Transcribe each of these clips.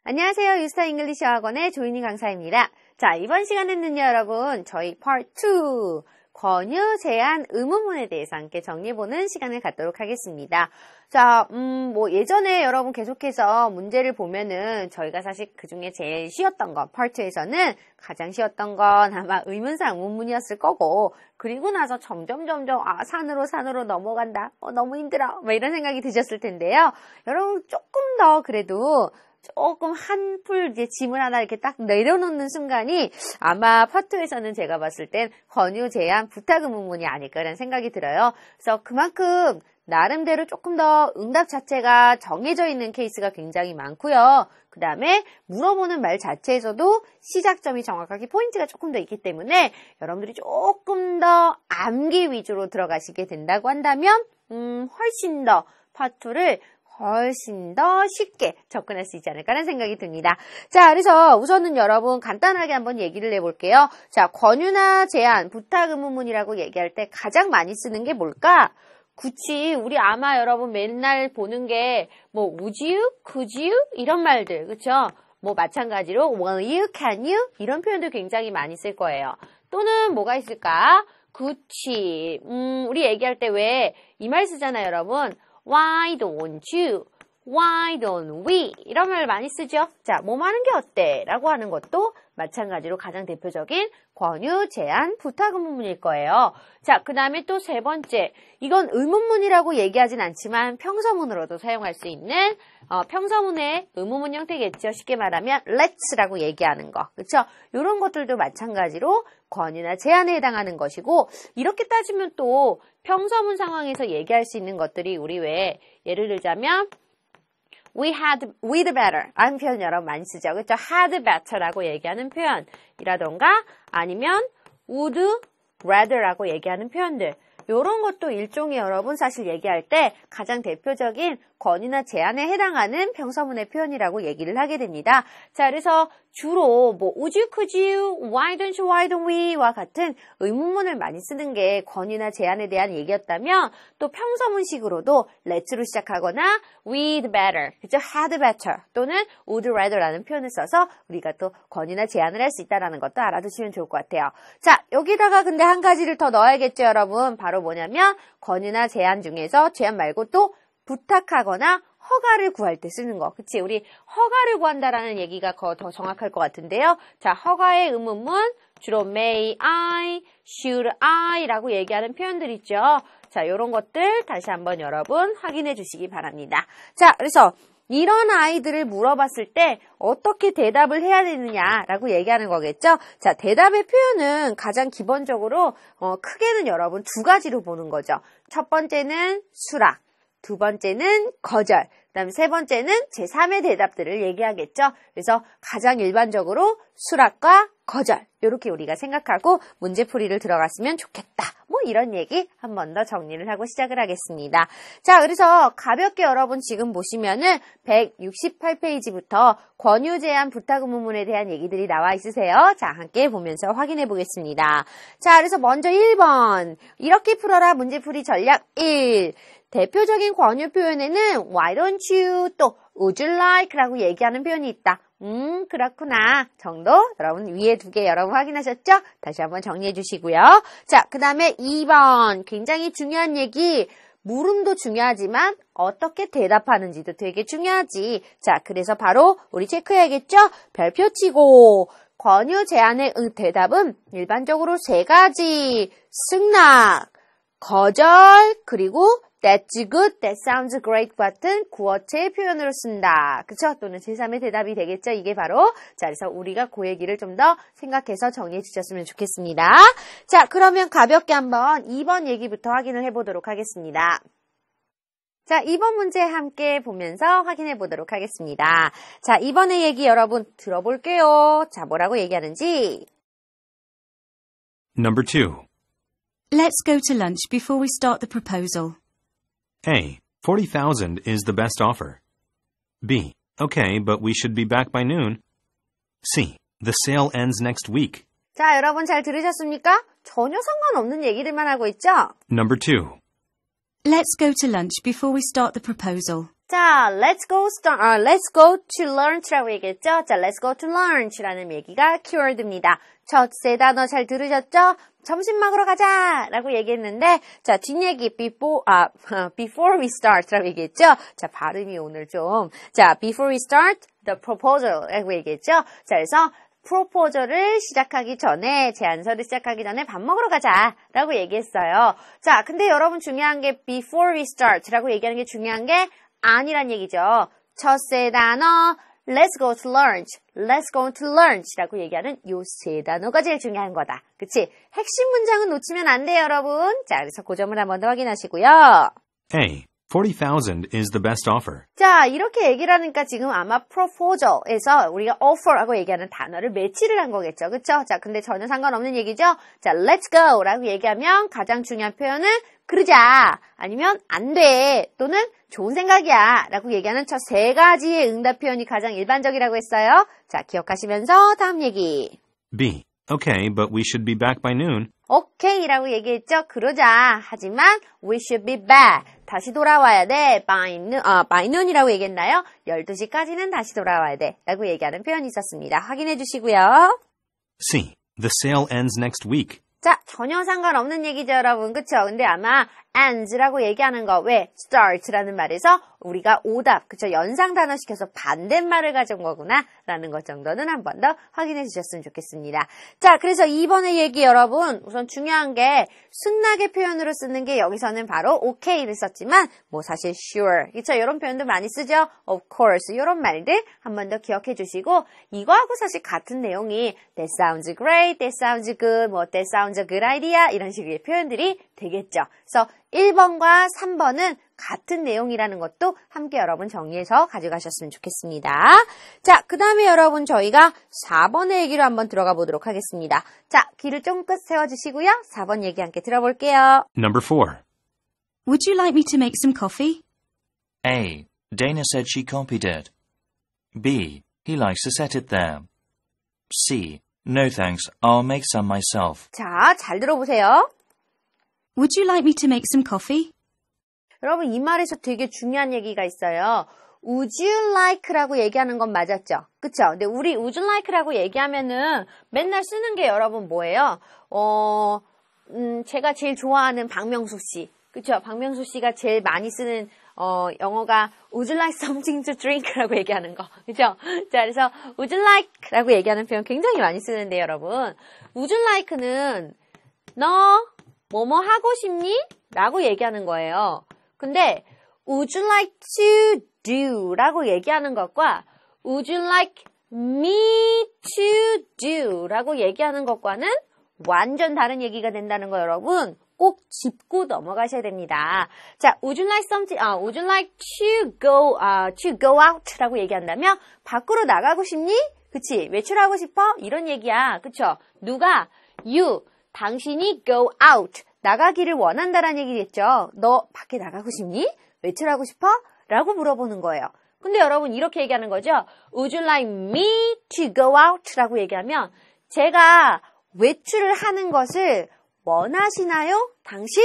안녕하세요. 유스타 잉글리시 학원의 조인희 강사입니다. 자, 이번 시간에는요, 여러분, 저희 Part 2, 권유, 제한, 의문문에 대해서 함께 정리해보는 시간을 갖도록 하겠습니다. 자, 예전에 여러분 계속해서 문제를 보면은 저희가 사실 그 중에 제일 쉬웠던 건, Part 2에서는 가장 쉬웠던 건 아마 의문사 의문문이었을 거고, 그리고 나서 점점, 산으로 넘어간다. 너무 힘들어. 이런 생각이 드셨을 텐데요. 여러분, 조금 더 그래도 조금 한풀 이제 짐을 하나 이렇게 딱 내려놓는 순간이 아마 파트에서는 제가 봤을 땐 권유, 제한, 부탁 의문문이 아닐까라는 생각이 들어요. 그래서 그만큼 나름대로 조금 더 응답 자체가 정해져 있는 케이스가 굉장히 많고요. 그 다음에 물어보는 말 자체에서도 시작점이 정확하게 포인트가 조금 더 있기 때문에 여러분들이 조금 더 암기 위주로 들어가시게 된다고 한다면 훨씬 더 파트를 훨씬 더 쉽게 접근할 수 있지 않을까라는 생각이 듭니다. 자, 그래서 우선은 여러분 간단하게 한번 얘기를 해볼게요. 자, 권유나 제한, 부탁 의문문이라고 얘기할 때 가장 많이 쓰는 게 뭘까? 그치, 우리 아마 여러분 맨날 보는 게 would you, could you 이런 말들, 그쵸? 마찬가지로 will you, can you 이런 표현도 굉장히 많이 쓸 거예요. 또는 뭐가 있을까? 그치, 우리 얘기할 때 왜 이 말 쓰잖아요, 여러분. Why don't you? Why don't we? 이런 말 많이 쓰죠. 자, 하는 게 어때? 라고 하는 것도 마찬가지로 가장 대표적인 권유, 제한, 부탁 의문문일 거예요. 자, 그 다음에 또 세 번째. 이건 의문문이라고 얘기하진 않지만 평서문으로도 사용할 수 있는 평서문의 의문문 형태겠죠. 쉽게 말하면 let's라고 얘기하는 거. 그렇죠? 이런 것들도 마찬가지로 권유나 제한에 해당하는 것이고 이렇게 따지면 또 평서문 상황에서 얘기할 수 있는 것들이 우리 왜 예를 들자면 we'd better 라는 표현 여러분 많이 쓰죠. 그렇죠? had better라고 얘기하는 표현이라던가 아니면 would rather라고 얘기하는 표현들 이런 것도 일종의 여러분 사실 얘기할 때 가장 대표적인 권유나 제한에 해당하는 평서문의 표현이라고 얘기를 하게 됩니다. 자, 그래서 주로 would you, could you, why don't you, why don't we 와 같은 의문문을 많이 쓰는 게 권유나 제한에 대한 얘기였다면 또 평서문식으로도 let's로 시작하거나 we'd better, 그죠? had better 또는 would rather라는 표현을 써서 우리가 또 권유나 제한을 할 수 있다는 것도 알아두시면 좋을 것 같아요. 자, 여기다가 근데 한 가지를 더 넣어야겠죠, 여러분. 바로 뭐냐면 권유나 제한 중에서 제한 말고 또 부탁하거나 허가를 구할 때 쓰는 거. 그치? 우리 허가를 구한다라는 얘기가 더 정확할 것 같은데요. 자, 허가의 의문문 주로 may I, should I 라고 얘기하는 표현들 있죠. 자, 요런 것들 다시 한번 여러분 확인해 주시기 바랍니다. 자, 그래서 이런 아이들을 물어봤을 때 어떻게 대답을 해야 되느냐라고 얘기하는 거겠죠. 자, 대답의 표현은 가장 기본적으로 크게는 여러분 두 가지로 보는 거죠. 첫 번째는 수락, 두 번째는 거절, 그 다음에 세 번째는 제3의 대답들을 얘기하겠죠. 그래서 가장 일반적으로 수락과 거절 이렇게 우리가 생각하고 문제풀이를 들어갔으면 좋겠다. 이런 얘기 한 번 더 정리를 하고 시작을 하겠습니다. 자, 그래서 가볍게 여러분 지금 보시면은 168페이지부터 권유, 제한, 부탁 의문문에 대한 얘기들이 나와 있으세요. 자, 함께 보면서 확인해 보겠습니다. 자, 그래서 먼저 1번 이렇게 풀어라 문제풀이 전략 1 대표적인 권유 표현에는 why don't you 또 would you like 라고 얘기하는 표현이 있다. 그렇구나 정도 여러분 위에 두 개 여러분 확인하셨죠? 다시 한번 정리해 주시고요. 자, 그 다음에 2번 굉장히 중요한 얘기 물음도 중요하지만 어떻게 대답하는지도 되게 중요하지. 자, 그래서 바로 우리 체크해야겠죠? 별표 치고 권유 제한의 대답은 일반적으로 세 가지 승낙, 거절, 그리고 That's good, that sounds great 같은 구어체의 표현으로 쓴다. 그쵸? 또는 제3의 대답이 되겠죠? 이게 바로. 자, 그래서 우리가 그 얘기를 좀 더 생각해서 정리해 주셨으면 좋겠습니다. 자, 그러면 가볍게 한번 2번 얘기부터 확인을 해보도록 하겠습니다. 자, 2번 문제 함께 보면서 확인해 보도록 하겠습니다. 자, 2번의 얘기 여러분 들어볼게요. 자, 뭐라고 얘기하는지. Number 2. Let's go to lunch before we start the proposal. A. 40,000 is the best offer. B. Okay, but we should be back by noon. C. The sale ends next week. 자, 여러분 잘 들으셨습니까? 전혀 상관없는 얘기들만 하고 있죠? Number 2. Let's go to lunch before we start the proposal. 자, let's go to lunch라고 얘기했죠? 자, let's go to lunch라는 얘기가 키워드입니다. 첫 세 단어 잘 들으셨죠? 점심 먹으러 가자! 라고 얘기했는데, 자, 뒷얘기, before we start라고 얘기했죠? 자, 발음이 오늘 좀. 자, before we start the proposal라고 얘기했죠? 자, 그래서 프로포저를 시작하기 전에, 제안서를 시작하기 전에 밥 먹으러 가자 라고 얘기했어요. 자, 근데 여러분 중요한 게 before we start 라고 얘기하는 게 중요한 게 아니란 얘기죠. 첫 세 단어, let's go to lunch 라고 얘기하는 요 세 단어가 제일 중요한 거다. 그치? 핵심 문장은 놓치면 안 돼요, 여러분. 자, 그래서 그 점을 한번 더 확인하시고요. A. 40,000 is the best offer. 자, 이렇게 얘기를 하니까 지금 아마 proposal에서 우리가 offer라고 얘기하는 단어를 매치를 한 거겠죠. 그쵸? 자, 근데 전혀 상관없는 얘기죠? 자, let's go 라고 얘기하면 가장 중요한 표현은 그러자, 아니면 안 돼, 또는 좋은 생각이야 라고 얘기하는 저 세 가지의 응답 표현이 가장 일반적이라고 했어요. 자, 기억하시면서 다음 얘기. B. Okay, but we should be back by noon. 오케이라고 얘기했죠. 그러자. 하지만 we should be back. 다시 돌아와야 돼. by noon이라고 얘기했나요? 12시까지는 다시 돌아와야 돼. 라고 얘기하는 표현이 있었습니다. 확인해 주시고요. C. The sale ends next week. 자, 전혀 상관없는 얘기죠, 여러분. 그쵸? 근데 아마 ends라고 얘기하는 거, 왜? start라는 말에서 우리가 오답, 그쵸? 연상 단어 시켜서 반대말을 가져온 거구나 라는 것 정도는 한 번 더 확인해 주셨으면 좋겠습니다. 자, 그래서 이번에 얘기 여러분, 우선 중요한 게 순나게 표현으로 쓰는 게 여기서는 바로 okay를 썼지만 뭐 사실 sure, 그쵸? 이런 표현도 많이 쓰죠? of course, 이런 말들 한 번 더 기억해 주시고, 이거하고 사실 같은 내용이 that sounds great, that sounds good, 뭐 that sounds a good idea 이런 식의 표현들이 되겠죠. 그래서 1번과 3번은 같은 내용이라는 것도 함께 여러분 정리해서 가져가셨으면 좋겠습니다. 자, 그 다음에 여러분 저희가 4번의 얘기로 한번 들어가 보도록 하겠습니다. 자, 귀를 쫑긋 세워주시고요. 4번 얘기 함께 들어볼게요. Number 4. Would you like me to make some coffee? A. Dana said she copied it. B. He likes to set it there. C. No thanks, I'll make some myself. 자, 잘 들어보세요. Would you like me to make some coffee? 여러분 이 말에서 되게 중요한 얘기가 있어요. Would you like라고 얘기하는 건 맞았죠? 그쵸? 근데 우리 would you like라고 얘기하면은 맨날 쓰는 게 여러분 뭐예요? 제가 제일 좋아하는 박명수 씨. 그쵸? 박명수 씨가 제일 많이 쓰는 영어가 Would you like something to drink라고 얘기하는 거. 그죠? 자, 그래서 Would you like라고 얘기하는 표현 굉장히 많이 쓰는데 여러분. Would you like는 너 뭐뭐 하고 싶니? 라고 얘기하는 거예요. 근데 Would you like to do 라고 얘기하는 것과 Would you like me to do 라고 얘기하는 것과는 완전 다른 얘기가 된다는 거 여러분 꼭 짚고 넘어가셔야 됩니다. 자, would you like something, would you like to go out 라고 얘기한다면 밖으로 나가고 싶니? 그치? 외출하고 싶어? 이런 얘기야. 그쵸? 누가? you, 당신이 go out, 나가기를 원한다라는 얘기겠죠. 너 밖에 나가고 싶니? 외출하고 싶어? 라고 물어보는 거예요. 근데 여러분 이렇게 얘기하는 거죠. Would you like me to go out? 라고 얘기하면 제가 외출을 하는 것을 원하시나요? 당신?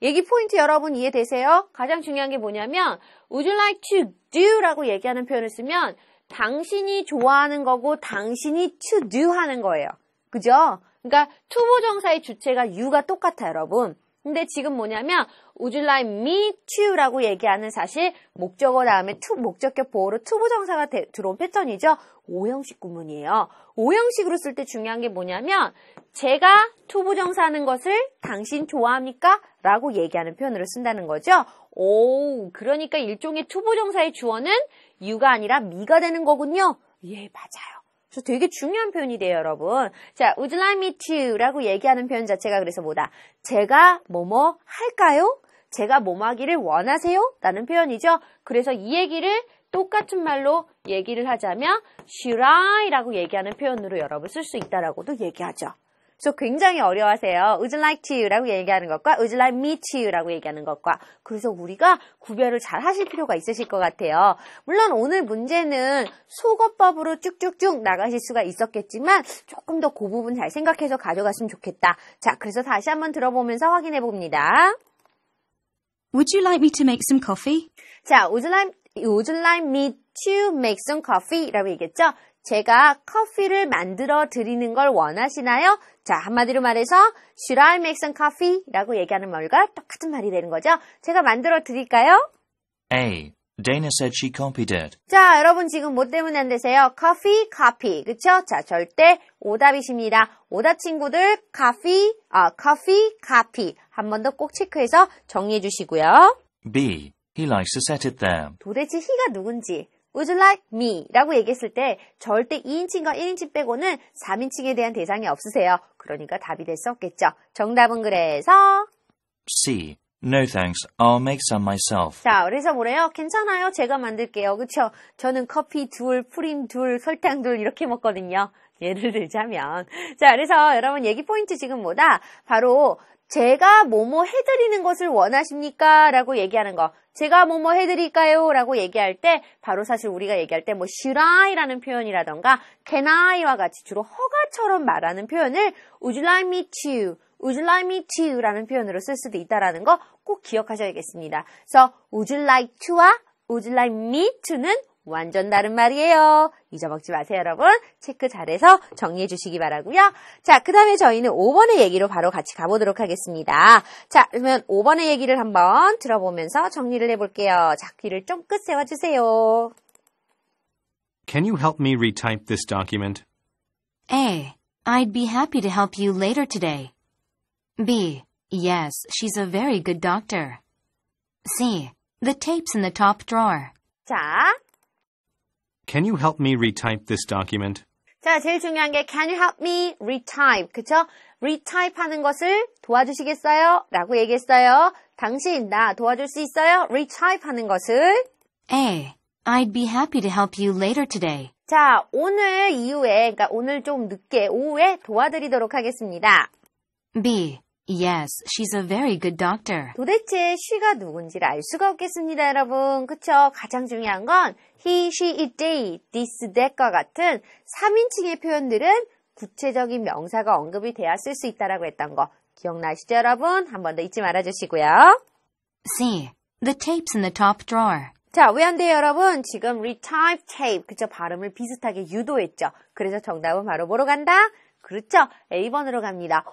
얘기 포인트 여러분 이해되세요? 가장 중요한 게 뭐냐면 Would you like to do? 라고 얘기하는 표현을 쓰면 당신이 좋아하는 거고 당신이 to do 하는 거예요. 그죠? 그러니까 투부정사의 주체가 you가 똑같아요, 여러분. 근데 지금 뭐냐면 Would you like me to? 라고 얘기하는 사실 목적어 다음에 목적격 보호로 투부정사가 들어온 패턴이죠. 5형식 구문이에요. 5형식으로 쓸 때 중요한 게 뭐냐면 제가 투부정사 하는 것을 당신 좋아합니까? 라고 얘기하는 표현으로 쓴다는 거죠. 오, 그러니까 일종의 투부정사의 주어는 you가 아니라 me가 되는 거군요. 예, 맞아요. 그래서 되게 중요한 표현이 돼요, 여러분. 자, would you like me to? 라고 얘기하는 표현 자체가 그래서 뭐다? 제가 뭐뭐 할까요? 제가 뭐뭐 하기를 원하세요? 라는 표현이죠. 그래서 이 얘기를 똑같은 말로 얘기를 하자면 should I? 라고 얘기하는 표현으로 여러분 쓸 수 있다라고도 얘기하죠. 그래서 굉장히 어려워하세요. Would you like to? 라고 얘기하는 것과 Would you like me to? 라고 얘기하는 것과 그래서 우리가 구별을 잘 하실 필요가 있으실 것 같아요. 물론 오늘 문제는 속어법으로 쭉쭉쭉 나가실 수가 있었겠지만 조금 더 그 부분 잘 생각해서 가져갔으면 좋겠다. 자, 그래서 다시 한번 들어보면서 확인해 봅니다. Would you like me to make some coffee? 자, would you like me to make some coffee? 라고 얘기했죠. 제가 커피를 만들어 드리는 걸 원하시나요? 자, 한마디로 말해서 Should I make some coffee? 라고 얘기하는 말과 똑같은 말이 되는 거죠. 제가 만들어 드릴까요? A. Dana said she copied it. 자, 여러분 지금 뭐 때문에 안 되세요? coffee, copy. 그쵸? 자, 절대 오답이십니다. 오답 친구들 coffee, copy. 한 번 더 꼭 체크해서 정리해 주시고요. B. He likes to set it there. 도대체 he가 누군지 Would you like me? 라고 얘기했을 때 절대 2인칭과 1인칭 빼고는 3인칭에 대한 대상이 없으세요. 그러니까 답이 될 수 없겠죠. 정답은 그래서 C. No thanks, I'll make some myself. 자, 그래서 뭐래요? 괜찮아요. 제가 만들게요. 그쵸? 저는 커피 둘, 프림 둘, 설탕 둘 이렇게 먹거든요. 예를 들자면. 자, 그래서 여러분 얘기 포인트 지금 뭐다? 바로 제가 뭐뭐 해드리는 것을 원하십니까? 라고 얘기하는 거. 제가 뭐뭐 해드릴까요? 라고 얘기할 때 바로 사실 우리가 얘기할 때 뭐 should I? 라는 표현이라던가 can I?와 같이 주로 허가처럼 말하는 표현을 would you like me to? Would you like me to? 라는 표현으로 쓸 수도 있다라는 거 꼭 기억하셔야겠습니다. 그래서 would you like to와 would you like me to는 완전 다른 말이에요. 잊어먹지 마세요, 여러분. 체크 잘해서 정리해 주시기 바라고요. 자, 그 다음에 저희는 5번의 얘기로 바로 같이 가보도록 하겠습니다. 자, 그러면 5번의 얘기를 한번 들어보면서 정리를 해볼게요. 자, 귀를 쫑긋 세워주세요. Can you help me retype this document? A. I'd be happy to help you later today. B. Yes, she's a very good doctor. C. The tape's in the top drawer. 자, Can you help me retype this document? 자, 제일 중요한 게 can you help me retype, 그쵸? retype 하는 것을 도와주시겠어요? 라고 얘기했어요. 당신, 나 도와줄 수 있어요? retype 하는 것을. A. I'd be happy to help you later today. 자, 오늘 이후에, 그러니까 오늘 좀 늦게, 오후에 도와드리도록 하겠습니다. B. Yes, she's a very good doctor. 도대체 she가 누군지를 알 수가 없겠습니다, 여러분. 그쵸? 가장 중요한 건 he, she, it, they, this, that과 같은 3인칭의 표현들은 구체적인 명사가 언급이 돼야 쓸 수 있다라고 했던 거 기억나시죠, 여러분? 한 번 더 잊지 말아주시고요. C. The tape's in the top drawer. 자, 왜 안 돼요, 여러분? 지금 retype tape, 그쵸? 발음을 비슷하게 유도했죠. 그래서 정답은 바로 뭐로 간다? 그렇죠. A번으로 갑니다.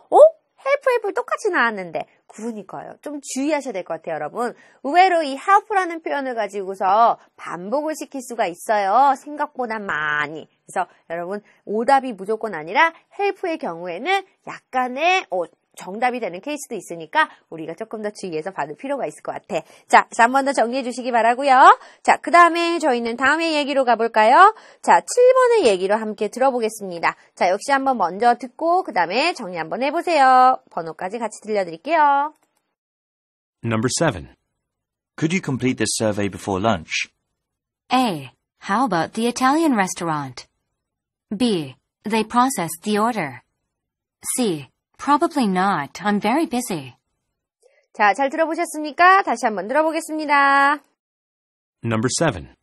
help 똑같이 나왔는데 그러니까요. 좀 주의하셔야 될 것 같아요, 여러분. 의외로 이 help라는 표현을 가지고서 반복을 시킬 수가 있어요. 생각보다 많이. 그래서 여러분 오답이 무조건 아니라 help의 경우에는 약간의 정답이 되는 케이스도 있으니까 우리가 조금 더 주의해서 받을 필요가 있을 것 같아. 자, 한 번 더 정리해 주시기 바라고요. 자, 그 다음에 저희는 다음의 얘기로 가볼까요? 자, 7번의 얘기로 함께 들어보겠습니다. 자, 역시 한번 먼저 듣고 그 다음에 정리 한번 해보세요. 번호까지 같이 들려드릴게요. Number 7. Could you complete this survey before lunch? A. How about the Italian restaurant? B. They processed the order. C. Probably not. I'm very busy. 자, 잘 들어보셨습니까? 다시 한번 들어보겠습니다. Number 7.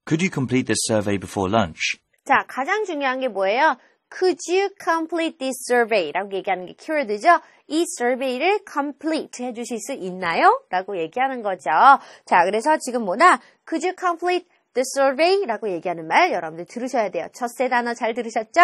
Could you complete this survey before lunch? 자, 가장 중요한 게 뭐예요? Could you complete this survey? 라고 얘기하는 게 키워드죠. 이 survey를 complete 해주실 수 있나요? 라고 얘기하는 거죠. 자, 그래서 지금 뭐다? Could you complete the survey? 라고 얘기하는 말 여러분들 들으셔야 돼요. 첫 세 단어 잘 들으셨죠?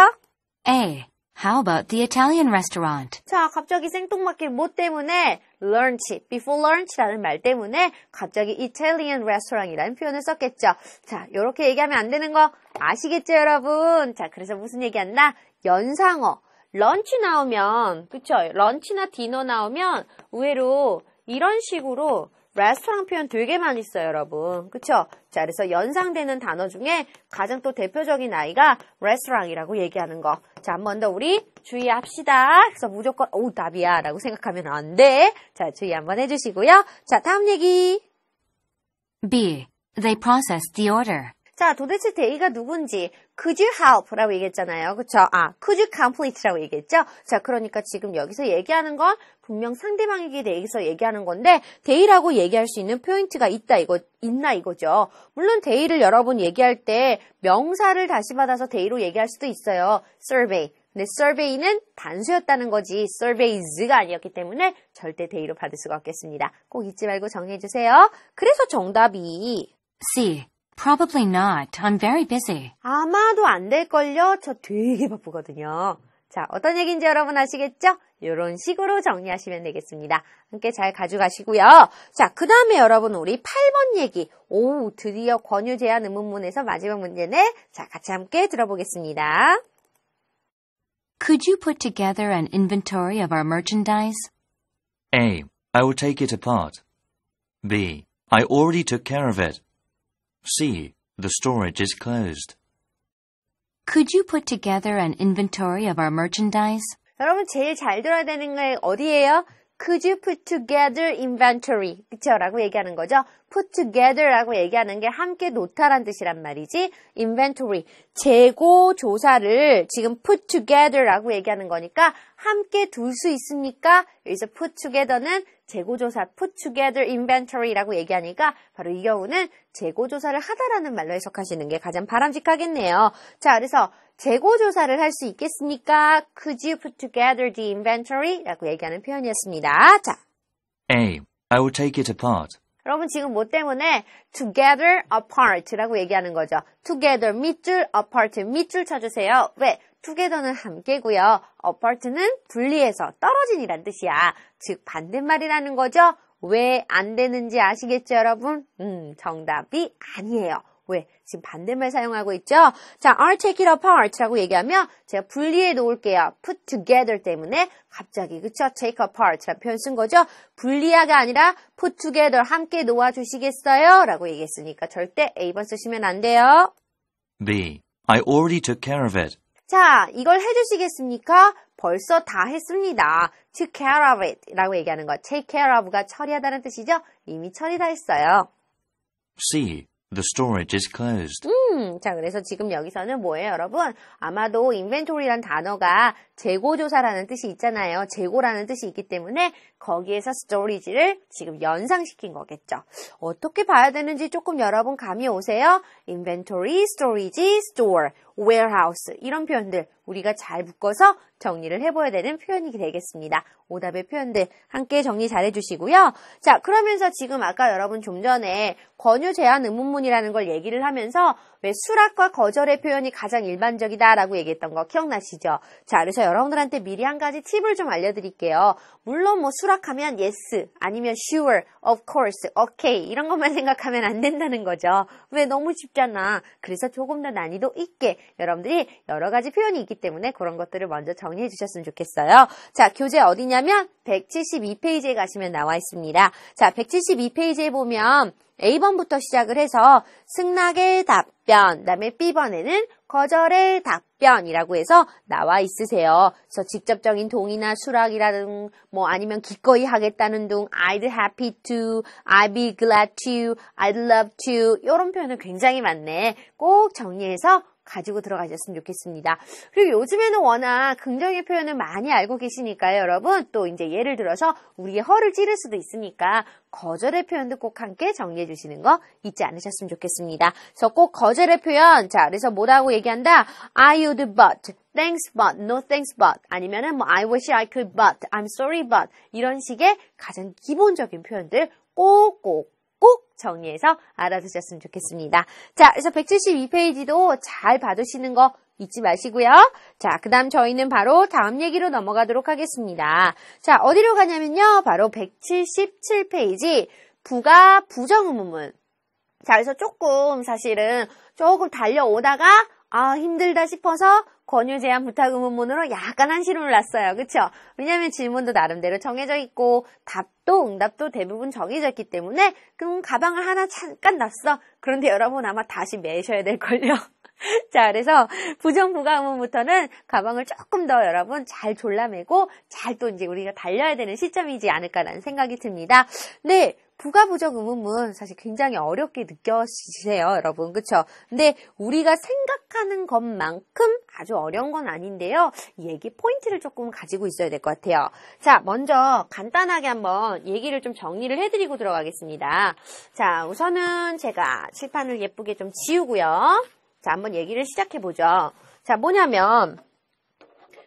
A. How about the Italian restaurant? 자, 갑자기 생뚱맞게 뭐 때문에 lunch, before lunch라는 말 때문에 갑자기 Italian restaurant이라는 표현을 썼겠죠. 자, 이렇게 얘기하면 안 되는 거 아시겠죠, 여러분? 자, 그래서 무슨 얘기한다? 연상어. 런치 나오면, 그쵸? 런치나 디너 나오면 의외로 이런 식으로 레스토랑 표현 되게 많이 써요, 여러분. 그쵸? 자, 그래서 연상되는 단어 중에 가장 또 대표적인 아이가 레스토랑이라고 얘기하는 거. 자, 한 번 더 우리 주의합시다. 그래서 무조건, 답이야. 라고 생각하면 안 돼. 자, 주의 한번 해주시고요. 자, 다음 얘기. B. They processed the order. 자, 도대체 데이가 누군지 could you help 라고 얘기했잖아요. 그쵸? could you complete 라고 얘기했죠? 자, 그러니까 지금 여기서 얘기하는 건 분명 상대방에게 대해서 얘기하는 건데 데이라고 얘기할 수 있는 포인트가 있나 이거죠. 물론 데이를 여러분 얘기할 때 명사를 다시 받아서 데이로 얘기할 수도 있어요. survey. 근데 survey는 단수였다는 거지 surveys가 아니었기 때문에 절대 대의로 받을 수가 없겠습니다. 꼭 잊지 말고 정리해 주세요. 그래서 정답이 C. Probably not. I'm very busy. 아마도 안 될걸요? 저 되게 바쁘거든요. 자, 어떤 얘기인지 여러분 아시겠죠? 이런 식으로 정리하시면 되겠습니다. 함께 잘 가져가시고요. 자, 그 다음에 여러분 우리 8번 얘기. 오, 드디어 권유 제한 의문문에서 마지막 문제네. 자, 같이 함께 들어보겠습니다. Could you put together an inventory of our merchandise? A. I will take it apart. B. I already took care of it. C. The storage is closed. Could you put together an inventory of our merchandise? 여러분 제일 잘 들어야 되는 게 어디예요? Could you put together inventory? 그쵸? 라고 얘기하는 거죠. put together라고 얘기하는 게 함께 놓다란 뜻이란 말이지. inventory, 재고 조사를 지금 put together라고 얘기하는 거니까 함께 둘 수 있습니까? 여기서 put together는 재고조사, put together inventory라고 얘기하니까 바로 이 경우는 재고조사를 하다라는 말로 해석하시는 게 가장 바람직하겠네요. 자, 그래서 재고조사를 할 수 있겠습니까? Could you put together the inventory? 라고 얘기하는 표현이었습니다. 자, A. I will take it apart. 여러분 지금 뭐 때문에 together apart라고 얘기하는 거죠. together 밑줄, apart 밑줄 쳐주세요. 왜? together는 함께고요. apart는 분리해서 떨어진이란 뜻이야. 즉 반대말이라는 거죠. 왜 안 되는지 아시겠죠, 여러분? 정답이 아니에요. 왜? 지금 반대말 사용하고 있죠? 자, I'll take it apart라고 얘기하면 제가 분리해 놓을게요. put together 때문에 갑자기 그쵸? take apart라는 표현 쓴 거죠? 분리하가 아니라 put together 함께 놓아주시겠어요? 라고 얘기했으니까 절대 A번 쓰시면 안 돼요. B. I already took care of it. 자, 이걸 해주시겠습니까? 벌써 다 했습니다. took care of it 라고 얘기하는 거. take care of가 처리하다는 뜻이죠? 이미 처리 다 했어요. C. The storage is closed. 자, 그래서 지금 여기서는 뭐예요, 여러분? 아마도 inventory란 단어가 재고조사라는 뜻이 있잖아요. 재고라는 뜻이 있기 때문에 거기에서 storage를 지금 연상시킨 거겠죠. 어떻게 봐야 되는지 조금 여러분 감이 오세요? inventory, storage, store, warehouse 이런 표현들 우리가 잘 묶어서 정리를 해봐야 되는 표현이 되겠습니다. 오답의 표현들 함께 정리 잘 해주시고요. 자, 그러면서 지금 아까 여러분 좀 전에 권유 제한 의문문이라는 걸 얘기를 하면서 왜 수락과 거절의 표현이 가장 일반적이다라고 얘기했던 거 기억나시죠? 자, 그래서 여러분들한테 미리 한 가지 팁을 좀 알려드릴게요. 물론 뭐 수락하면 yes, 아니면 sure, of course, okay 이런 것만 생각하면 안 된다는 거죠. 왜? 너무 쉽잖아. 그래서 조금 더 난이도 있게 여러분들이 여러 가지 표현이 있기 때문에 그런 것들을 먼저 정리해 주셨으면 좋겠어요. 자, 교재 어디냐면 172페이지에 가시면 나와 있습니다. 자, 172페이지에 보면 A번부터 시작을 해서 승낙의 답변, 그다음에 B번에는 거절의 답변이라고 해서 나와 있으세요. 그래서 직접적인 동의나 수락이라든 뭐 아니면 기꺼이 하겠다는 등 I'd happy to, I'd be glad to, I'd love to 이런 표현은 굉장히 많네. 꼭 정리해서 가지고 들어가셨으면 좋겠습니다. 그리고 요즘에는 워낙 긍정의 표현을 많이 알고 계시니까요, 여러분. 또 이제 예를 들어서 우리의 허를 찌를 수도 있으니까 거절의 표현도 꼭 함께 정리해 주시는 거 잊지 않으셨으면 좋겠습니다. 그래서 꼭 거절의 표현, 자, 그래서 뭐라고 얘기한다? I would but, thanks but, no thanks but, 아니면은 뭐 I wish I could but, I'm sorry but 이런 식의 가장 기본적인 표현들 꼭 정리해서 알아두셨으면 좋겠습니다. 자, 그래서 172페이지도 잘 봐두시는 거 잊지 마시고요. 자, 그 다음 저희는 바로 다음 얘기로 넘어가도록 하겠습니다. 자, 어디로 가냐면요. 바로 177페이지 부가 부정의문문. 자, 그래서 사실은 조금 달려오다가 힘들다 싶어서 권유 제한 부탁 의문문으로 약간 한시름을 놨어요. 그쵸? 왜냐하면 질문도 나름대로 정해져 있고 답도 응답도 대부분 정해져 있기 때문에 그럼 가방을 하나 잠깐 놨어. 그런데 여러분 아마 다시 매셔야 될걸요. 자, 그래서 부정부가 의문부터는 가방을 조금 더 여러분 잘 졸라매고 잘 또 이제 우리가 달려야 되는 시점이지 않을까라는 생각이 듭니다. 네. 부가 부정 의문문 사실 굉장히 어렵게 느껴지세요, 여러분. 그쵸? 근데 우리가 생각하는 것만큼 아주 어려운 건 아닌데요. 이 얘기 포인트를 조금 가지고 있어야 될 것 같아요. 자, 먼저 간단하게 한번 얘기를 좀 정리를 해드리고 들어가겠습니다. 자, 우선은 제가 칠판을 예쁘게 좀 지우고요. 자, 한번 얘기를 시작해보죠. 자, 뭐냐면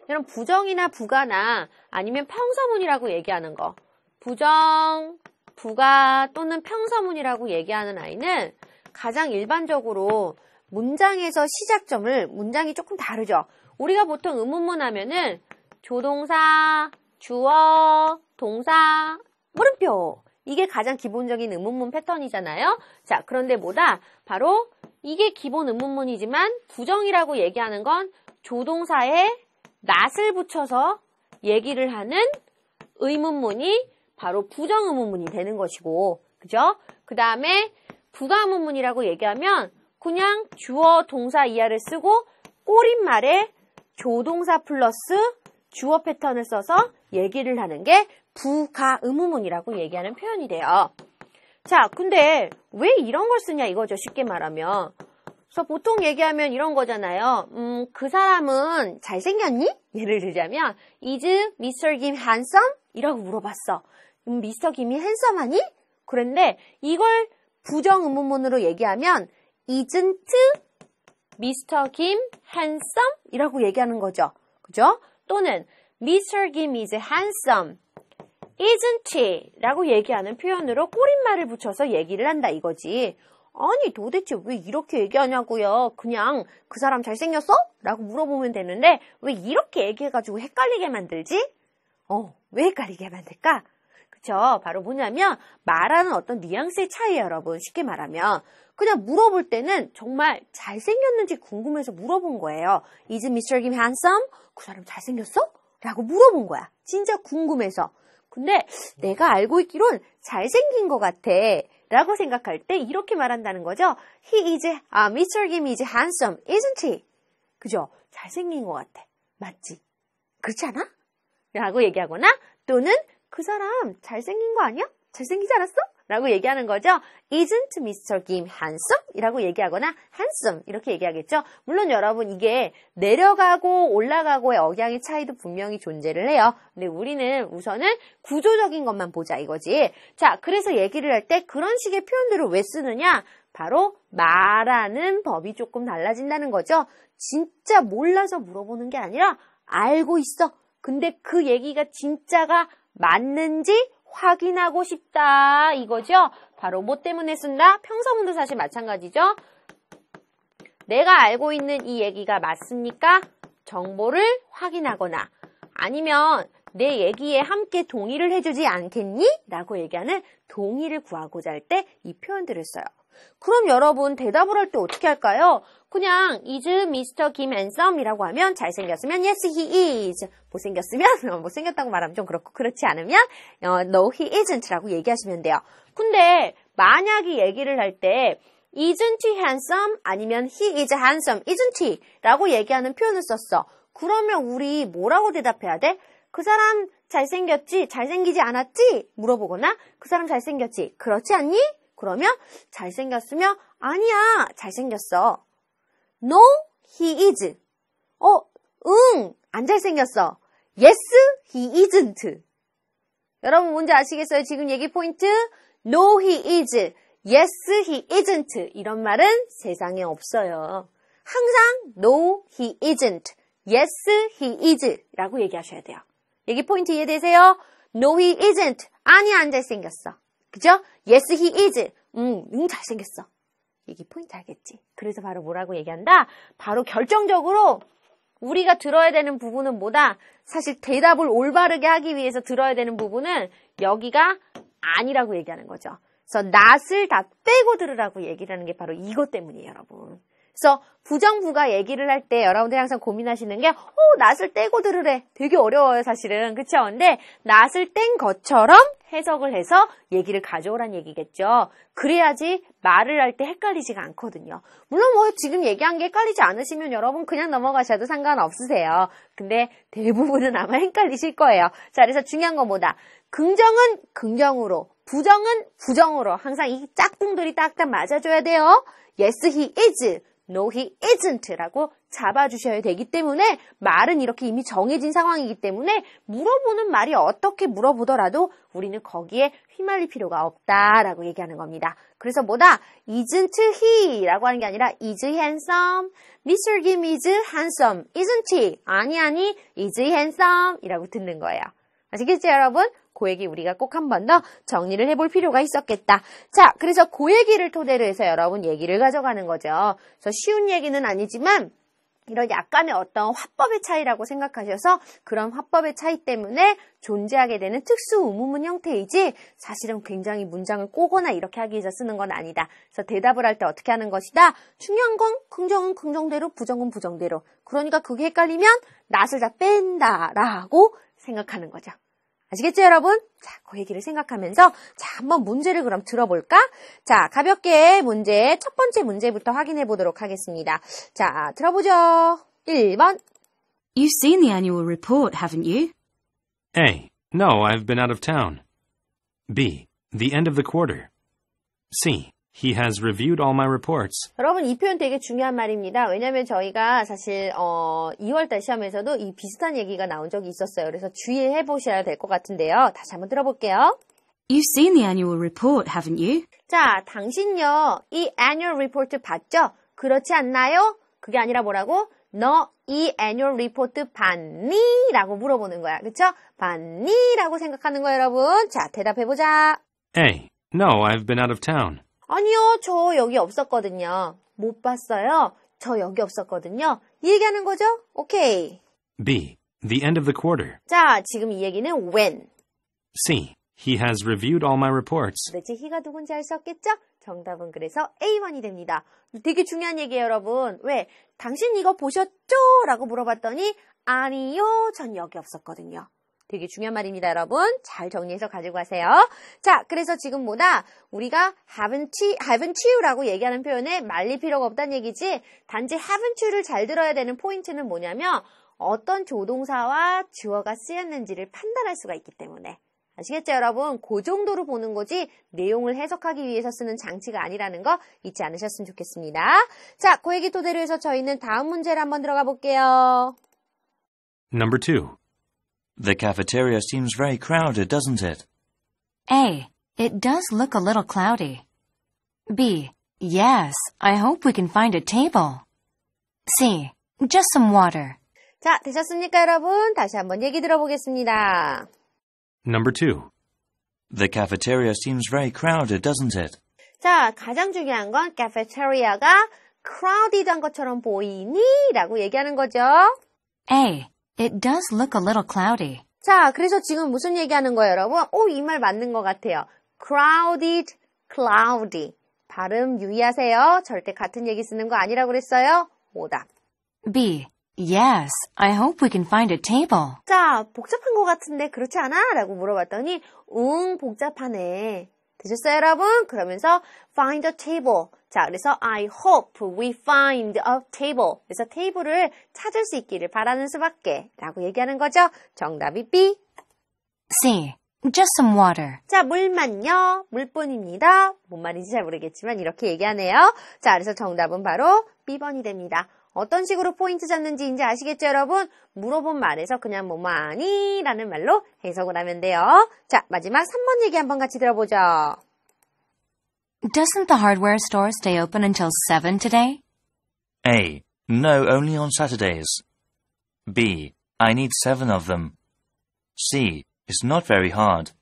이런 부정이나 부가나 아니면 평서문이라고 얘기하는 거. 부정, 부가 또는 평서문이라고 얘기하는 아이는 가장 일반적으로 문장에서 시작점을 문장이 조금 다르죠. 우리가 보통 의문문 하면은 조동사, 주어, 동사, 물음표. 이게 가장 기본적인 의문문 패턴이잖아요. 자, 그런데 뭐다? 바로 이게 기본 의문문이지만 부정이라고 얘기하는 건 조동사에 not을 붙여서 얘기를 하는 의문문이 바로 부정 의문문이 되는 것이고, 그죠? 그 다음에 부가 의문문이라고 얘기하면 그냥 주어, 동사 이하를 쓰고 꼬릿말에 조동사 플러스 주어 패턴을 써서 얘기를 하는 게 부가 의문문이라고 얘기하는 표현이 돼요. 자, 근데 왜 이런 걸 쓰냐 이거죠. 쉽게 말하면. 그래서 보통 얘기하면 이런 거잖아요. 그 사람은 잘생겼니? 예를 들자면 Is Mr. Kim handsome? 이라고 물어봤어. Mr. Kim이 handsom하니? 그런데 이걸 부정 의문문으로 얘기하면 Isn't Mr. Kim handsome? 이라고 얘기하는 거죠. 그죠? 또는 Mr. Kim is handsome. Isn't he? 라고 얘기하는 표현으로 꼬릿말을 붙여서 얘기를 한다 이거지. 아니 도대체 왜 이렇게 얘기하냐고요. 그냥 그 사람 잘생겼어? 라고 물어보면 되는데 왜 이렇게 얘기해가지고 헷갈리게 만들지? 왜 헷갈리게 만들까? 그쵸? 바로 뭐냐면 말하는 어떤 뉘앙스의 차이예요, 여러분. 쉽게 말하면 그냥 물어볼 때는 정말 잘생겼는지 궁금해서 물어본 거예요. Is Mr. Kim handsome? 그 사람 잘생겼어? 라고 물어본 거야. 진짜 궁금해서. 근데 내가 알고 있기론 잘생긴 것 같아 라고 생각할 때 이렇게 말한다는 거죠. Mr. Kim is handsome, isn't he? 그죠? 잘생긴 것 같아. 맞지? 그렇지 않아? 라고 얘기하거나 또는 그 사람 잘생긴 거 아니야? 잘생기지 않았어? 라고 얘기하는 거죠. Isn't Mr. Kim handsome? 이라고 얘기하거나 handsome 이렇게 얘기하겠죠. 물론 여러분 이게 내려가고 올라가고의 억양의 차이도 분명히 존재를 해요. 근데 우리는 우선은 구조적인 것만 보자 이거지. 자, 그래서 얘기를 할 때 그런 식의 표현들을 왜 쓰느냐? 바로 말하는 법이 조금 달라진다는 거죠. 진짜 몰라서 물어보는 게 아니라 알고 있어. 근데 그 얘기가 진짜가 맞는지 확인하고 싶다 이거죠. 바로 뭐 때문에 쓴다? 평서문도 사실 마찬가지죠. 내가 알고 있는 이 얘기가 맞습니까? 정보를 확인하거나 아니면 내 얘기에 함께 동의를 해주지 않겠니? 라고 얘기하는 동의를 구하고자 할 때 이 표현들을 써요. 그럼 여러분 대답을 할 때 어떻게 할까요? 그냥 is Mr. Kim handsome 이라고 하면 잘생겼으면 yes he is. 못생겼으면 못생겼다고 말하면 좀 그렇고 그렇지 않으면 no he isn't 라고 얘기하시면 돼요. 근데 만약에 얘기를 할 때 isn't he handsome 아니면 he is handsome isn't he 라고 얘기하는 표현을 썼어. 그러면 우리 뭐라고 대답해야 돼? 그 사람 잘생겼지? 잘생기지 않았지? 물어보거나 그 사람 잘생겼지? 그렇지 않니? 그러면 잘생겼으면 아니야 잘생겼어. No, he is. 안 잘생겼어. Yes, he isn't. 여러분 뭔지 아시겠어요? 지금 얘기 포인트 No, he is. Yes, he isn't. 이런 말은 세상에 없어요. 항상 No, he isn't. Yes, he is. 라고 얘기하셔야 돼요. 얘기 포인트 이해되세요? No, he isn't. 아니야 안 잘생겼어. 그죠? Yes, he is. 잘생겼어. 이게 포인트 알겠지? 그래서 바로 뭐라고 얘기한다? 바로 결정적으로 우리가 들어야 되는 부분은 뭐다? 사실 대답을 올바르게 하기 위해서 들어야 되는 부분은 여기가 아니라고 얘기하는 거죠. 그래서 not을 다 빼고 들으라고 얘기를 하는 게 바로 이것 때문이에요, 여러분. 그래서 부정부가 얘기를 할 때 여러분들이 항상 고민하시는 게 not을 떼고 들으래. 되게 어려워요, 사실은. 그쵸? 근데 not을 뗀 것처럼 해석을 해서 얘기를 가져오란 얘기겠죠. 그래야지 말을 할 때 헷갈리지가 않거든요. 물론 뭐 지금 얘기한 게 헷갈리지 않으시면 여러분 그냥 넘어가셔도 상관없으세요. 근데 대부분은 아마 헷갈리실 거예요. 자, 그래서 중요한 건 뭐다? 긍정은 긍정으로, 부정은 부정으로 항상 이 짝꿍들이 딱딱 맞아줘야 돼요. Yes, he is. No, he isn't 라고 잡아주셔야 되기 때문에 말은 이렇게 이미 정해진 상황이기 때문에 물어보는 말이 어떻게 물어보더라도 우리는 거기에 휘말릴 필요가 없다라고 얘기하는 겁니다. 그래서 뭐다? Isn't he? 라고 하는 게 아니라 Is he handsome? Mr. Kim is handsome. Isn't he? 아니, Is he handsome? 이라고 듣는 거예요. 아시겠죠, 여러분? 그 얘기 우리가 꼭 한 번 더 정리를 해볼 필요가 있었겠다. 자, 그래서 그 얘기를 토대로 해서 여러분 얘기를 가져가는 거죠. 그래서 쉬운 얘기는 아니지만 이런 약간의 어떤 화법의 차이라고 생각하셔서 그런 화법의 차이 때문에 존재하게 되는 특수 의문문 형태이지 사실은 굉장히 문장을 꼬거나 이렇게 하기 위해서 쓰는 건 아니다. 그래서 대답을 할 때 어떻게 하는 것이다. 중요한 건 긍정은 긍정대로 부정은 부정대로. 그러니까 그게 헷갈리면 낫을 다 뺀다라고 생각하는 거죠. 아시겠죠, 여러분? 자, 그 얘기를 생각하면서 자, 한번 문제를 그럼 들어볼까? 자, 가볍게 문제, 첫 번째 문제부터 확인해 보도록 하겠습니다. 자, 들어보죠. 1번. You've seen the annual report, haven't you? A. No, I've been out of town. B. The end of the quarter. C. He has reviewed all my reports. 여러분, 이 표현 되게 중요한 말입니다. 왜냐면 저희가 사실 2월달 시험에서도 이 비슷한 얘기가 나온 적이 있었어요. 그래서 주의해 보셔야 될 것 같은데요. 다시 한번 들어볼게요. You've seen the annual report, haven't you? 자, 당신요, 이 annual report 봤죠? 그렇지 않나요? 그게 아니라 뭐라고? 너 이 annual report 봤니? 라고 물어보는 거야. 그쵸? 봤니? 라고 생각하는 거예요, 여러분. 자, 대답해보자. A. No, I've been out of town. 아니요, 저 여기 없었거든요. 못 봤어요. 저 여기 없었거든요. 이 얘기하는 거죠? 오케이. B. The end of the quarter. 자, 지금 이 얘기는 when. C. He has reviewed all my reports. 도대체 he가 누군지 알 수 없겠죠? 정답은 그래서 A1이 됩니다. 되게 중요한 얘기예요, 여러분. 왜? 당신 이거 보셨죠? 라고 물어봤더니 아니요, 전 여기 없었거든요. 되게 중요한 말입니다, 여러분. 잘 정리해서 가지고 가세요. 자, 그래서 지금 뭐다? 우리가 haven't you라고 얘기하는 표현에 말릴 필요가 없다는 얘기지. 단지 haven't you를 잘 들어야 되는 포인트는 뭐냐면 어떤 조동사와 주어가 쓰였는지를 판단할 수가 있기 때문에. 아시겠죠, 여러분? 그 정도로 보는 거지 내용을 해석하기 위해서 쓰는 장치가 아니라는 거 잊지 않으셨으면 좋겠습니다. 자, 그 얘기 토대로 해서 저희는 다음 문제를 한번 들어가 볼게요. Number 2. The cafeteria seems very crowded, doesn't it? A. It does look a little cloudy. B. Yes, I hope we can find a table. C. Just some water. 자, 되셨습니까, 여러분? 다시 한번 얘기 들어보겠습니다. Number 2. The cafeteria seems very crowded, doesn't it? 자, 가장 중요한 건 cafeteria가 crowded한 것처럼 보이니? 라고 얘기하는 거죠. A. It does look a little cloudy. 자, 그래서 지금 무슨 얘기하는 거예요, 여러분? 이 말 맞는 것 같아요. crowded, cloudy. 발음 유의하세요. 절대 같은 얘기 쓰는 거 아니라고 그랬어요. 오답. B. Yes, I hope we can find a table. 자, 복잡한 것 같은데 그렇지 않아? 라고 물어봤더니 복잡하네. 되셨어요, 여러분? 그러면서 find a table. 자, 그래서 I hope we find a table. 그래서 테이블을 찾을 수 있기를 바라는 수밖에 라고 얘기하는 거죠. 정답이 B. C. Just some water. 자, 물만요. 물뿐입니다. 뭔 말인지 잘 모르겠지만 이렇게 얘기하네요. 자, 그래서 정답은 바로 B번이 됩니다. 어떤 식으로 포인트 잡는지 이제 아시겠죠, 여러분? 물어본 말에서 그냥 뭐뭐하니? 라는 말로 해석을 하면 돼요. 자, 마지막 3번 얘기 한번 같이 들어보죠. Doesn't the hardware store stay open until 7 today? A. No, only on Saturdays. B. I need 7 of them. C. It's not very hard.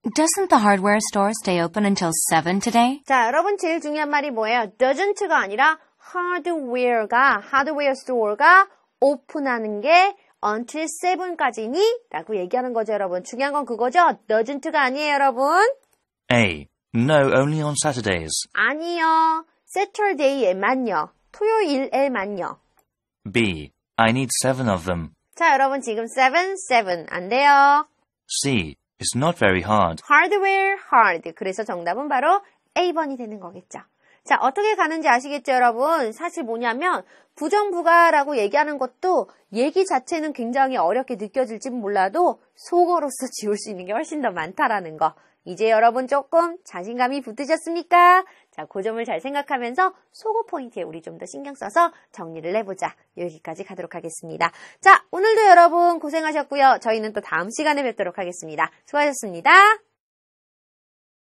Doesn't the hardware store stay open until 7 today? 자, 여러분 제일 중요한 말이 뭐예요? doesn't가 아니라 하드웨어 스토어가 오픈하는 게 until 7까지니? 라고 얘기하는 거죠, 여러분. 중요한 건 그거죠? doesn't가 아니에요, 여러분. A. No, only on Saturdays. 아니요. Saturday에만요. 토요일에만요. B. I need 7 of them. 자, 여러분 지금 7 안 돼요. C. It's not very hard. hardware, hard. 그래서 정답은 바로 A번이 되는 거겠죠. 자, 어떻게 가는지 아시겠죠, 여러분? 사실 뭐냐면 부정부가라고 얘기하는 것도 얘기 자체는 굉장히 어렵게 느껴질지 몰라도 속어로서 지울 수 있는 게 훨씬 더 많다라는 거. 이제 여러분 조금 자신감이 붙으셨습니까? 자, 그 점을 잘 생각하면서 속어 포인트에 우리 좀 더 신경 써서 정리를 해보자. 여기까지 가도록 하겠습니다. 자, 오늘도 여러분 고생하셨고요. 저희는 또 다음 시간에 뵙도록 하겠습니다. 수고하셨습니다.